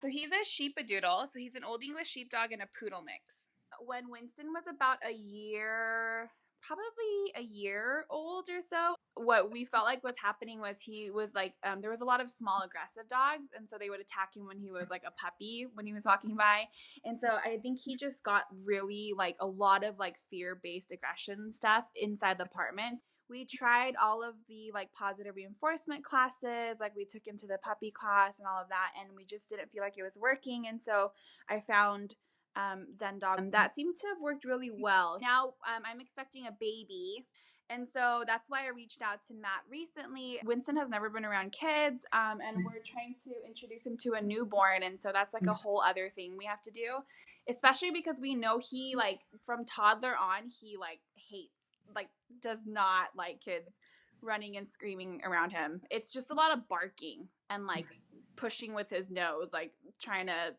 So he's a sheepadoodle. So he's an Old English sheepdog and a poodle mix. When Winston was about probably a year old or so, what we felt like was happening was he was like, there was a lot of small aggressive dogs. And so they would attack him when he was like a puppy, when he was walking by. And so I think he just got really like a lot of like fear-based aggression stuff inside the apartment. We tried all of the like positive reinforcement classes, like we took him to the puppy class and all of that, and we just didn't feel like it was working. And so I found Zen Dog that seemed to have worked really well. Now I'm expecting a baby. And so that's why I reached out to Matt recently. Winston has never been around kids, and we're trying to introduce him to a newborn. And so that's like a whole other thing we have to do, especially because we know he like from toddler on, he like hates, like does not like kids running and screaming around him. It's just a lot of barking and like pushing with his nose, like trying to,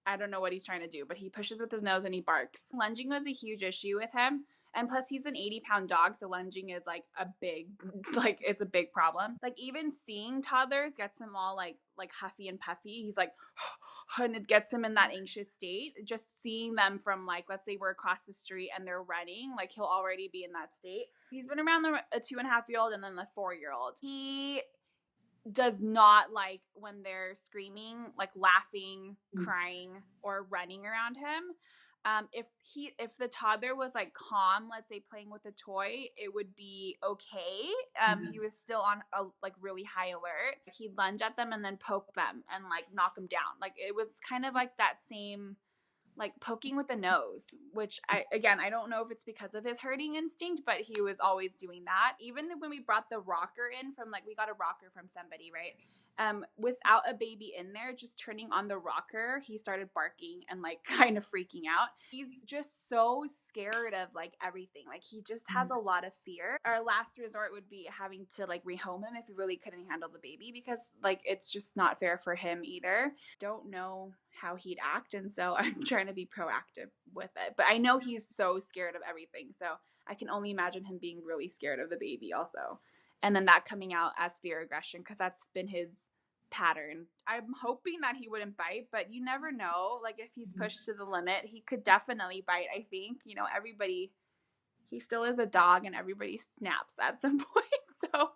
I don't know what he's trying to do, but he pushes with his nose and he barks. Lunging was a huge issue with him. And plus he's an 80-pound dog, so lunging is like it's a big problem. Like even seeing toddlers gets him all like huffy and puffy. He's like, and it gets him in that anxious state. Just seeing them from like, let's say we're across the street and they're running, like he'll already be in that state. He's been around a 2.5-year-old and then the 4-year-old. He does not like when they're screaming, like laughing, crying, or running around him. If the toddler was like calm, let's say playing with a toy, it would be okay. He was still on a like really high alert. He'd lunge at them and then poke them and like knock them down. Like it was kind of like that same like poking with the nose, which I don't know if it's because of his herding instinct, but he was always doing that. Even when we brought the rocker in from like, we got a rocker from somebody, right? Without a baby in there, just turning on the rocker, he started barking and like kind of freaking out. He's just so scared of like everything. Like he just has a lot of fear. Our last resort would be having to like rehome him if we really couldn't handle the baby, because like it's just not fair for him either. Don't know how he'd act, and so I'm trying to be proactive with it. But I know he's so scared of everything, so I can only imagine him being really scared of the baby also. And then that coming out as fear aggression, because that's been his pattern. I'm hoping that he wouldn't bite, but you never know. Like if he's pushed to the limit, he could definitely bite. I think, he still is a dog and everybody snaps at some point. So